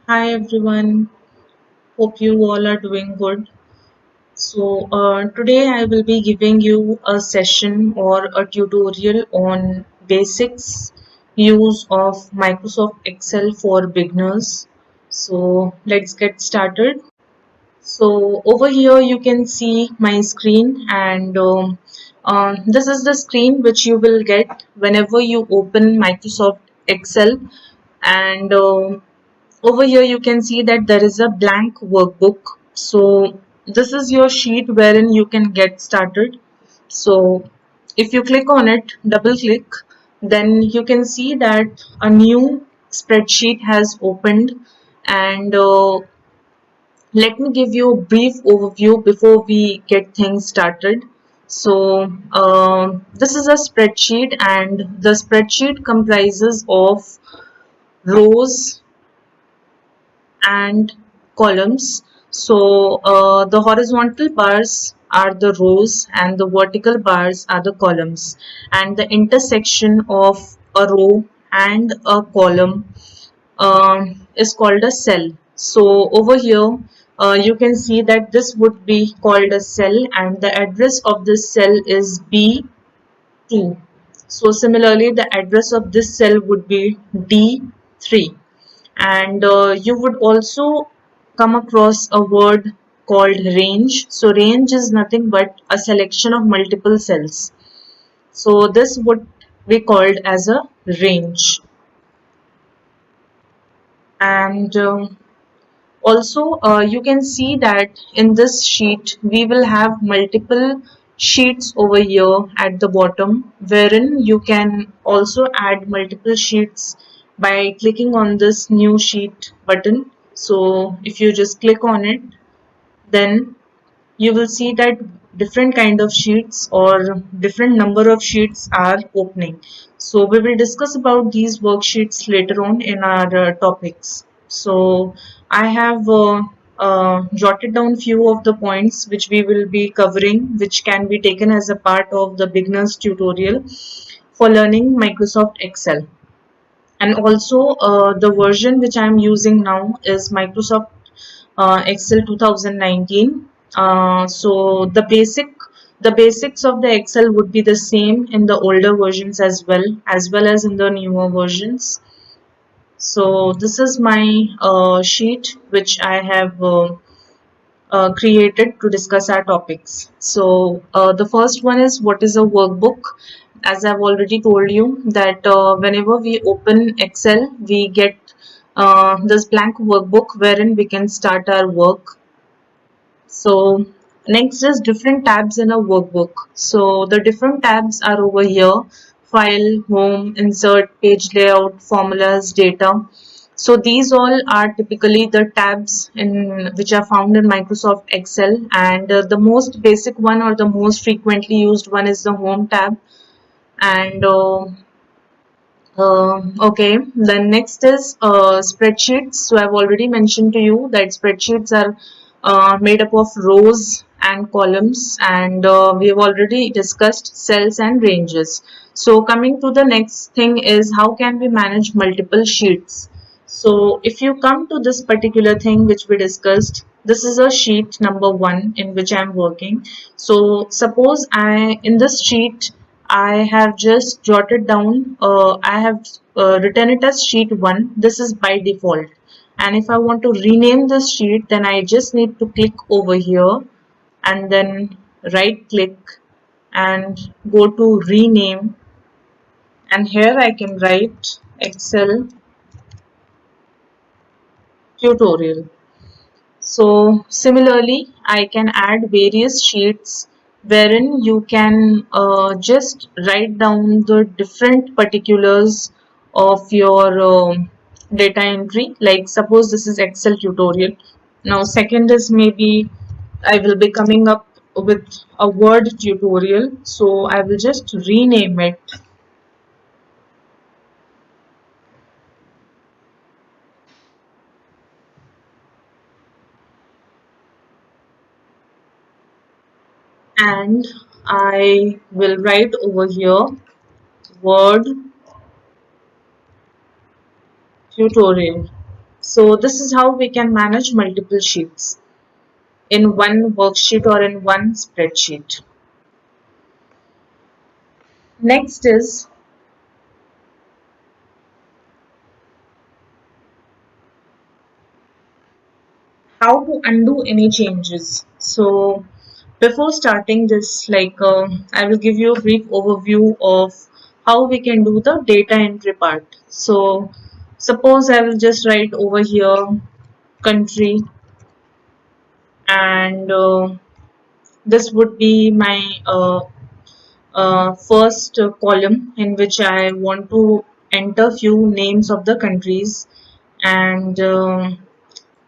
Hi everyone, hope you all are doing good. Today I will be giving you a session or a tutorial on basics use of Microsoft Excel for beginners. So, let's get started. So, over here you can see my screen, and this is the screen which you will get whenever you open Microsoft Excel. And over here you can see that there is a blank workbook. So this is your sheet wherein you can get started. So if you click on it, double click, then you can see that a new spreadsheet has opened. And let me give you a brief overview before we get things started. So this is a spreadsheet, and the spreadsheet comprises of rows and columns. So the horizontal bars are the rows and the vertical bars are the columns, and the intersection of a row and a column is called a cell. So over here you can see that this would be called a cell, and the address of this cell is B2. So similarly the address of this cell would be D3. And you would also come across a word called range. So range is nothing but a selection of multiple cells. So this would be called as a range. And also you can see that in this sheet we will have multiple sheets over here at the bottom, wherein you can also add multiple sheets by clicking on this new sheet button. So if you just click on it, then you will see that different kind of sheets or different number of sheets are opening. So we will discuss about these worksheets later on in our topics. So I have jotted down few of the points which we will be covering, which can be taken as a part of the beginners tutorial for learning Microsoft Excel. And also the version which I am using now is Microsoft Excel 2019. So the basics of the Excel would be the same in the older versions as well as in the newer versions. So this is my sheet which I have created to discuss our topics. So the first one is, what is a workbook? As I've already told you that whenever we open Excel, we get this blank workbook wherein we can start our work. So next is different tabs in a workbook. So the different tabs are over here: file, home, insert, page layout, formulas, data. So these all are typically the tabs in which are found in Microsoft Excel, and the most basic one or the most frequently used one is the home tab. And okay, then next is spreadsheets. So I've already mentioned to you that spreadsheets are made up of rows and columns, and we have already discussed cells and ranges. So coming to the next thing is, how can we manage multiple sheets? So if you come to this particular thing which we discussed, this is a sheet number 1 in which I am working. So suppose I in this sheet I have just jotted down, I have written it as sheet 1. This is by default. And if I want to rename this sheet, then I just need to click over here and then right click and go to rename. And here I can write Excel tutorial. So similarly, I can add various sheets wherein you can just write down the different particulars of your data entry. Like suppose this is Excel tutorial. Now second is, maybe I will be coming up with a word tutorial. So I will just rename it, and I will write over here word tutorial. So this is how we can manage multiple sheets in one worksheet or in one spreadsheet. Next is how to undo any changes. So before starting this, I will give you a brief overview of how we can do the data entry part. So suppose I will just write over here country, and this would be my first column in which I want to enter few names of the countries, and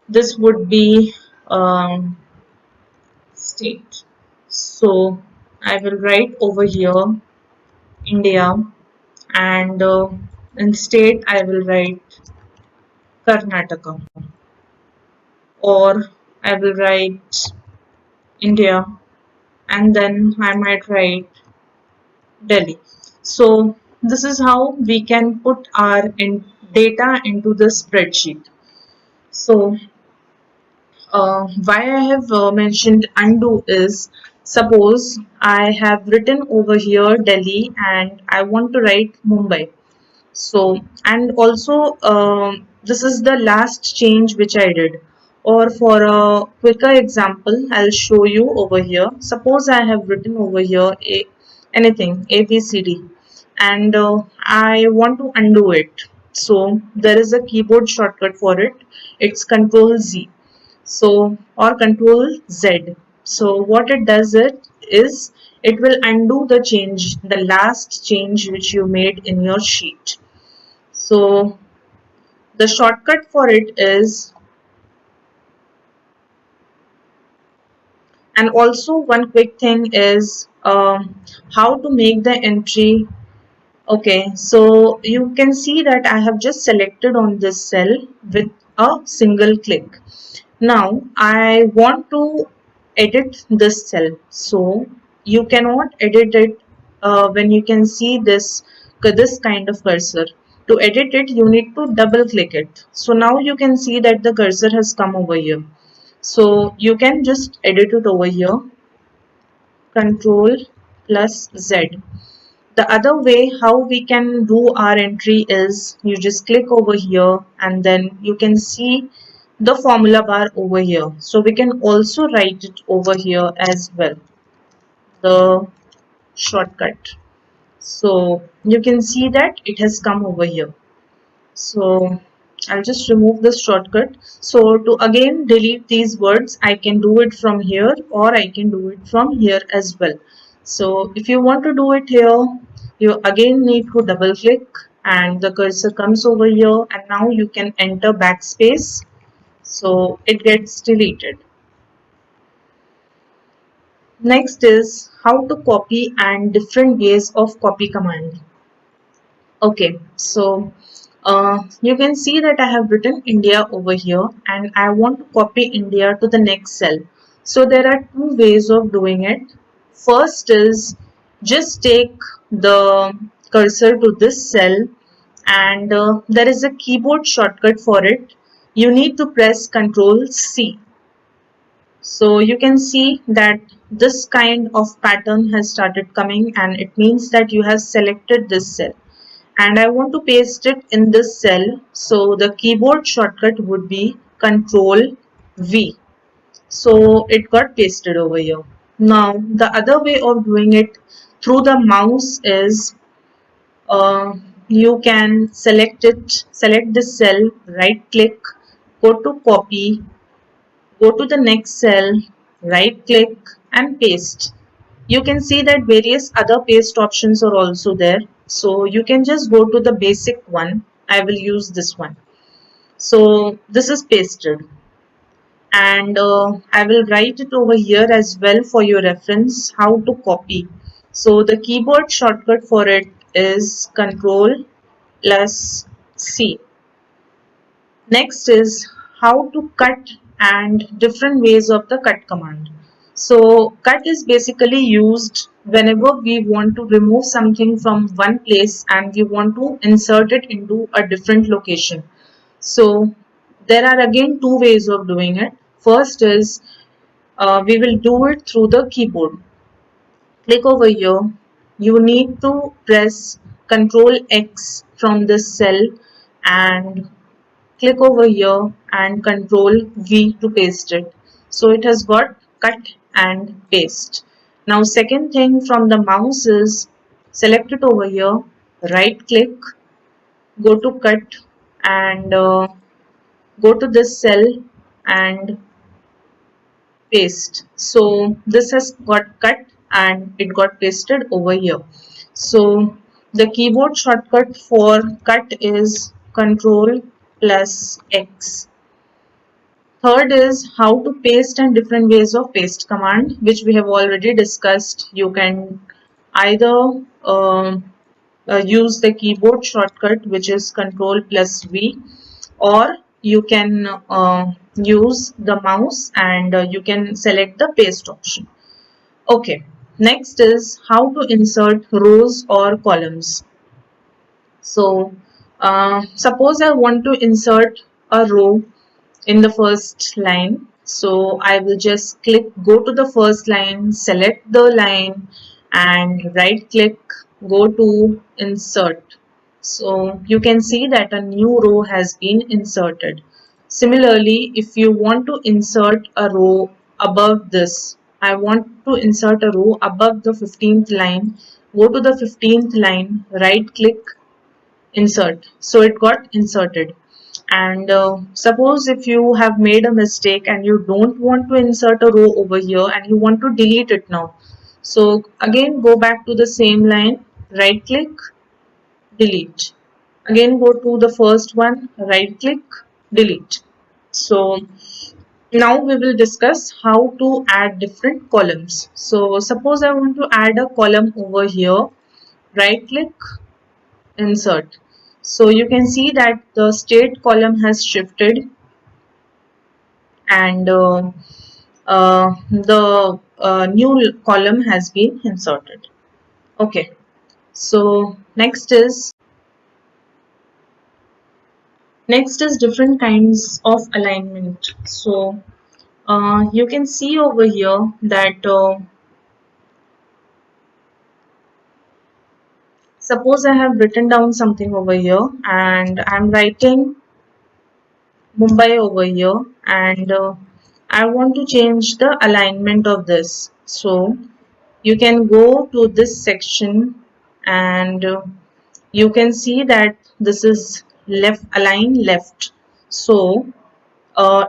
this would be state. So I will write over here India, and in state I will write Karnataka, or I will write India, and then I might write Delhi. So this is how we can put our data into the spreadsheet. So why I have mentioned undo is, suppose I have written over here Delhi and I want to write Mumbai. So, and also this is the last change which I did. Or for a quicker example, I'll show you over here. Suppose I have written over here anything A B C D, and I want to undo it. So there is a keyboard shortcut for it. It's Control Z. So or Control Z. So what it does is it will undo the change, the last change which you made in your sheet. So the shortcut for it is, and also one quick thing is how to make the entry. Okay, so you can see that I have just selected on this cell with a single click. Now I want to edit this cell. So you cannot edit it when you can see this kind of cursor. To edit it, you need to double click it. So now you can see that the cursor has come over here. So you can just edit it over here, Control plus Z. The other way how we can do our entry is you just click over here and then you can see the formula bar over here. So we can also write it over here as well, the shortcut. So you can see that it has come over here. So I'll just remove this shortcut. So to again delete these words, I can do it from here or I can do it from here as well. So if you want to do it here, you again need to double click and the cursor comes over here, and now you can enter backspace. So it gets deleted. Next is how to copy and different ways of copy command. Okay, so you can see that I have written India over here and I want to copy India to the next cell. So there are two ways of doing it. First is just take the cursor to this cell, and there is a keyboard shortcut for it. You need to press Control C. So you can see that this kind of pattern has started coming, and it means that you have selected this cell, and I want to paste it in this cell. So the keyboard shortcut would be Control V. So it got pasted over here. Now the other way of doing it through the mouse is you can select this cell, right click, go to copy, go to the next cell, right click and paste. You can see that various other paste options are also there. So you can just go to the basic one. I will use this one. So this is pasted, and I will write it over here as well for your reference how to copy. So the keyboard shortcut for it is Control plus C. Next is how to cut and different ways of the cut command. So cut is basically used whenever we want to remove something from one place and we want to insert it into a different location. So There are again two ways of doing it. First is we will do it through the keyboard. Click over here. You need to press Ctrl X from this cell and click over here and Ctrl V to paste it. So it has got cut and paste. Now second thing from the mouse is select it over here, right click, go to cut and go to this cell and paste. So this has got cut and it got pasted over here. So the keyboard shortcut for cut is Control plus X. Third is how to paste and different ways of paste command, which we have already discussed. You can either use the keyboard shortcut, which is Control plus V, or you can use the mouse and you can select the paste option. Okay, next is how to insert rows or columns. So suppose I want to insert a row in the first line. So I will just go to the first line, select the line and right click, go to insert. So you can see that a new row has been inserted. Similarly, if you want to insert a row above this, I want to insert a row above the 15th line, go to the 15th line, right click, insert. So it got inserted. And suppose if you have made a mistake and you don't want to insert a row over here and you want to delete it now, so again go back to the same line, right click, delete. Again go to the first one, right click, delete. So now we will discuss how to add different columns. So suppose I want to add a column over here, right click, insert. So you can see that the state column has shifted and the new column has been inserted. Okay, so next is different kinds of alignment. So you can see over here that suppose I have written down something over here and I'm writing Mumbai over here and I want to change the alignment of this. So you can go to this section and you can see that this is left align left. So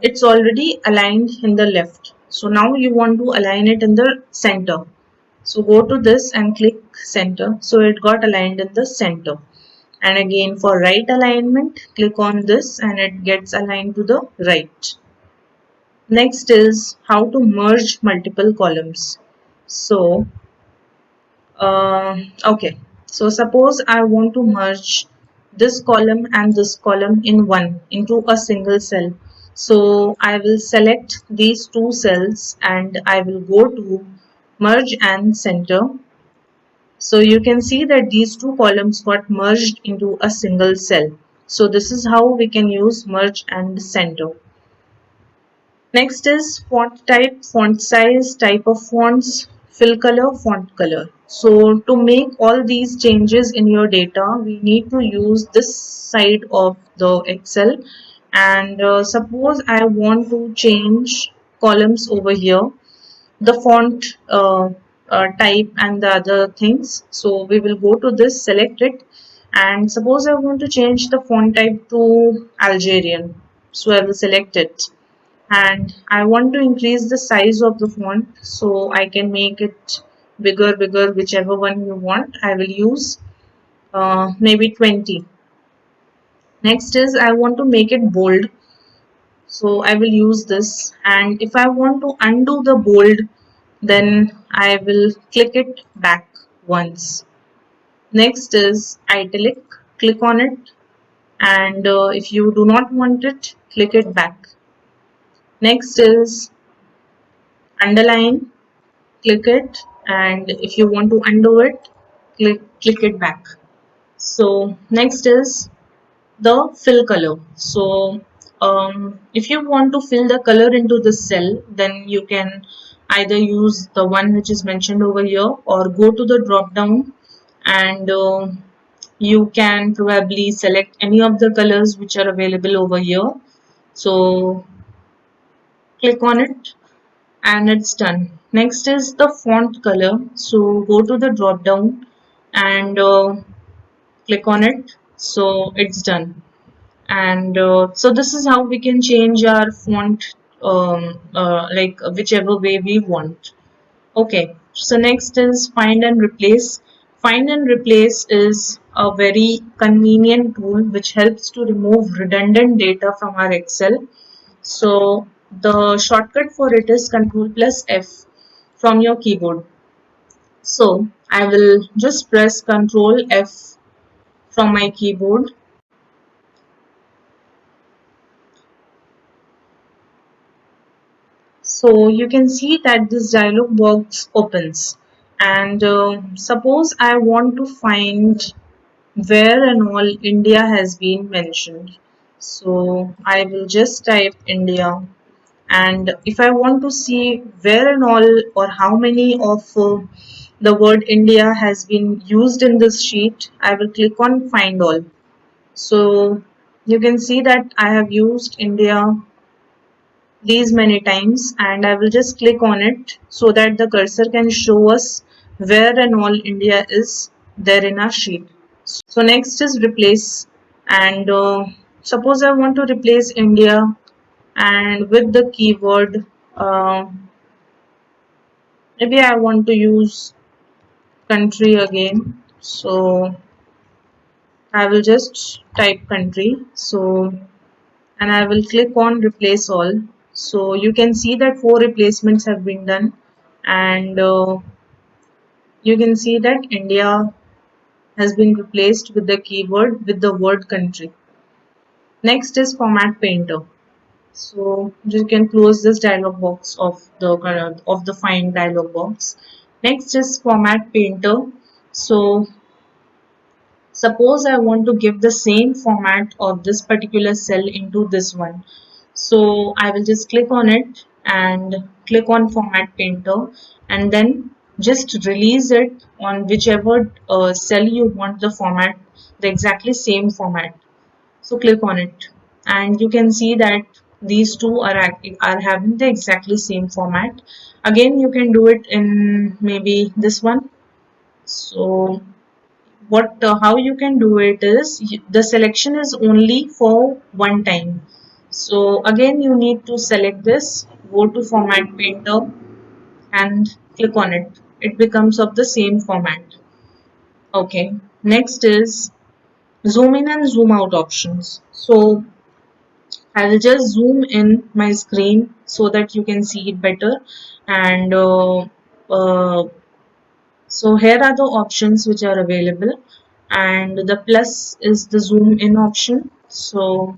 it's already aligned in the left. So now you want to align it in the center. So go to this and click center. So it got aligned in the center. And again for right alignment, click on this and it gets aligned to the right. Next is how to merge multiple columns. So okay, so suppose I want to merge this column and this column into a single cell. So I will select these two cells and I will go to merge and center. So you can see that these two columns got merged into a single cell. So this is how we can use merge and center. Next is font type, font size, type of fonts, fill color, font color. So to make all these changes in your data, we need to use this side of the Excel. And suppose I want to change columns over here, the font type and the other things. So we will go to this, select it. And suppose I want to change the font type to Algerian. So I will select it and I want to increase the size of the font so I can make it bigger, whichever one you want. I will use maybe 20. Next is I want to make it bold, so I will use this, and if I want to undo the bold, then I will click it back once. Next is italic, click on it, and if you do not want it, click it back. Next is underline, click it, and if you want to undo it, click it back. So next is the fill color. So If you want to fill the color into the cell, then you can either use the one which is mentioned over here, or go to the drop down, and you can probably select any of the colors which are available over here. So click on it and it's done. Next is the font color. So go to the drop down and click on it. So it's done. And so this is how we can change our font, like whichever way we want. Okay, so next is find and replace. Find and replace is a very convenient tool which helps to remove redundant data from our Excel. So the shortcut for it is Control plus F from your keyboard. So I will just press Control F from my keyboard. So you can see that this dialog box opens, and suppose I want to find where and all India has been mentioned. So I will just type India, and if I want to see where and all or how many of the word India has been used in this sheet, I will click on find all. So you can see that I have used India these many times, and I will just click on it so that the cursor can show us where and all India is there in our sheet. So next is replace, and suppose I want to replace India and with the keyword, uh, maybe I want to use country again. So I will just type country. So and I will click on replace all. So you can see that 4 replacements have been done, and you can see that India has been replaced with the keyword with the word country. Next is format painter. So you can close this dialog box of the find dialog box. Next is format painter. So suppose I want to give the same format of this particular cell into this one. So I will just click on it and click on format painter, and then just release it on whichever cell you want the format, the exactly same format. So click on it and you can see that these two are having the exactly same format. Again, you can do it in maybe this one. So what how you can do it is the selection is only for one time. So again, you need to select this, go to format painter and click on it. It becomes of the same format. Okay, next is zoom in and zoom out options. So I will just zoom in my screen so that you can see it better. And uh, so here are the options which are available, and the plus is the zoom in option. So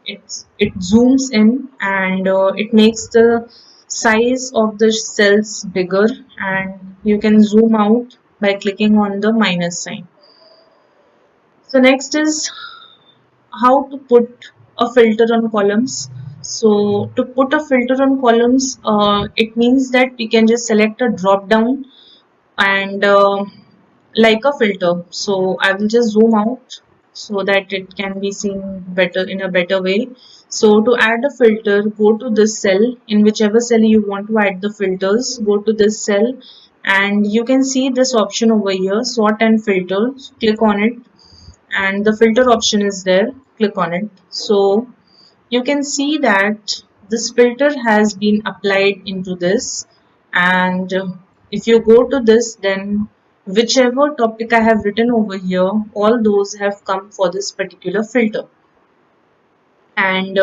it zooms in and it makes the size of the cells bigger, and you can zoom out by clicking on the minus sign. So next is how to put a filter on columns. So to put a filter on columns, it means that we can just select a drop down and like a filter. So I will just zoom out so that it can be seen better in a better way. So to add a filter, go to this cell. In whichever cell you want to add the filters, go to this cell and you can see this option over here, sort and filter. Click on it and the filter option is there. Click on it. So you can see that this filter has been applied into this, and if you go to this, then whichever topic I have written over here, all those have come for this particular filter, and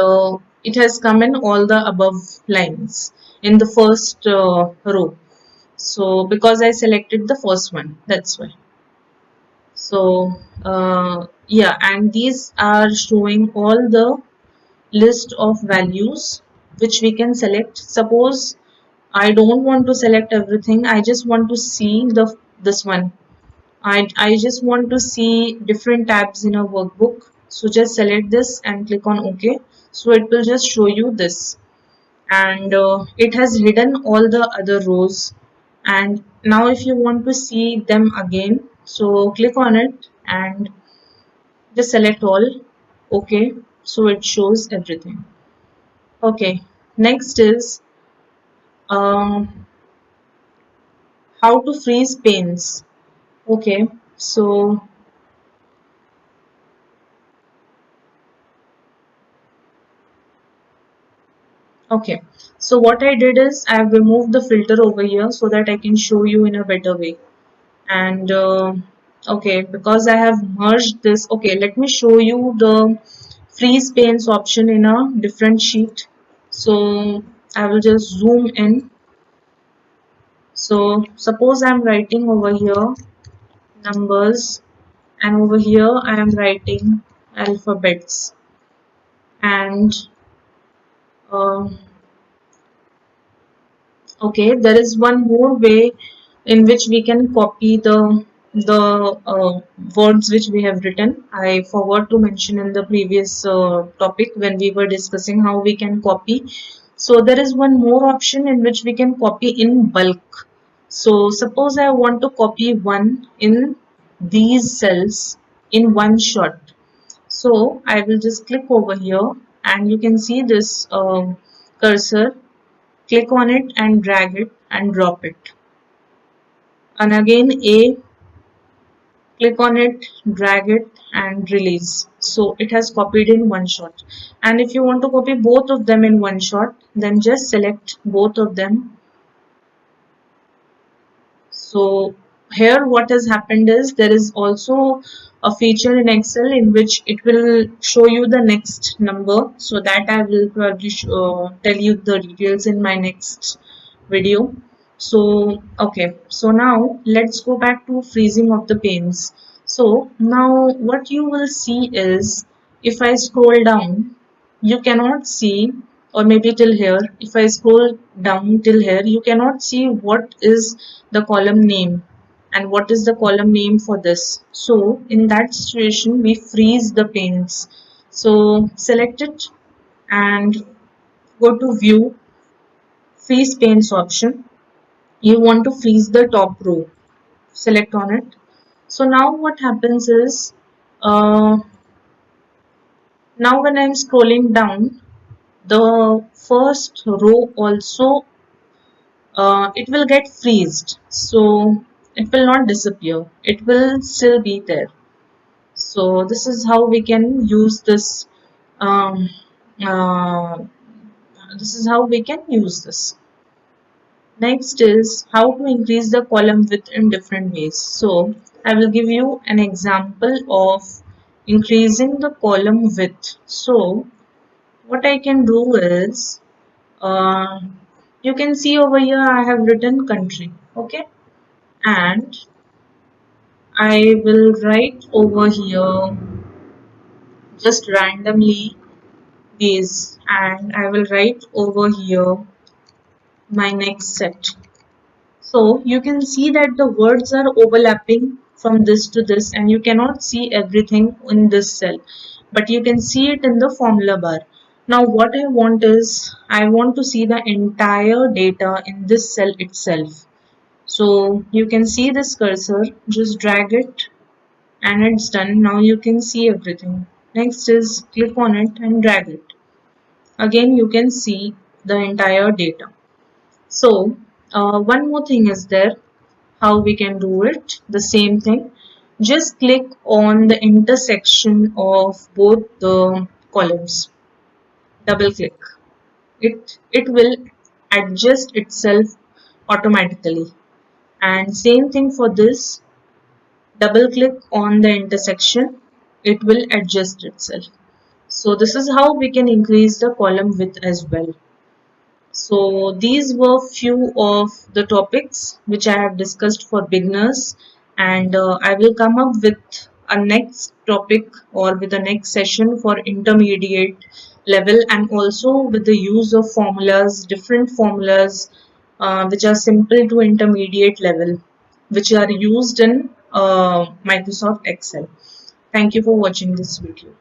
it has come in all the above lines in the first row. So because I selected the first one, that's why. So yeah, and these are showing all the list of values which we can select. Suppose I don't want to select everything, I just want to see this one. I just want to see different tabs in a workbook. So just select this and click on OK. So it will just show you this, and it has hidden all the other rows. And now if you want to see them again, so click on it and just select all. OK. So it shows everything. Okay. Next is um, how to freeze panes. Okay. So okay, so what I did is I have removed the filter over here so that I can show you in a better way. And okay, because I have merged this, okay, let me show you the freeze panes option in a different sheet. So I will just zoom in. So suppose I'm writing over here numbers, and over here I am writing alphabets, and um okay, there is one more way in which we can copy the words which we have written. I forgot to mention in the previous topic when we were discussing how we can copy. So there is one more option in which we can copy in bulk. So suppose I want to copy one in these cells in one shot. So I will just click over here, and you can see this cursor. Click on it and drag it and drop it. And again A, click on it, drag it and release. So it has copied in one shot. And if you want to copy both of them in one shot, then just select both of them. So here what has happened is there is also a feature in Excel in which it will show you the next number. So that I will probably tell you the details in my next video. So okay, so now let's go back to freezing of the panes. So now what you will see is if I scroll down, you cannot see, or maybe till here, if I scroll down till here, you cannot see what is the column name and what is the column name for this. So in that situation we freeze the panes. So select it and go to view, freeze panes option. You want to freeze the top row, select on it. So now what happens is uh, now when I'm scrolling down, the first row also it will get freezed, so it will not disappear, it will still be there. So this is how we can use this, um, uh, this is how we can use this. Next is how to increase the column width in different ways. So I will give you an example of increasing the column width. So what I can do is, uh, you can see over here I have written country, okay, and I will write over here just randomly these, and I will write over here my next set. So you can see that the words are overlapping from this to this, and you cannot see everything in this cell, but you can see it in the formula bar. Now what I want is, I want to see the entire data in this cell itself. So you can see this cursor, just drag it and it's done. Now you can see everything. Next is click on it and drag it. Again you can see the entire data. So one more thing is there, how we can do it. The same thing. Just click on the intersection of both the columns. Double click. It will adjust itself automatically. And same thing for this. Double click on the intersection. It will adjust itself. So this is how we can increase the column width as well. So these were few of the topics which I have discussed for beginners, and I will come up with a next topic or with a next session for intermediate level, and also with the use of formulas, different formulas which are simple to intermediate level, which are used in Microsoft Excel. Thank you for watching this video.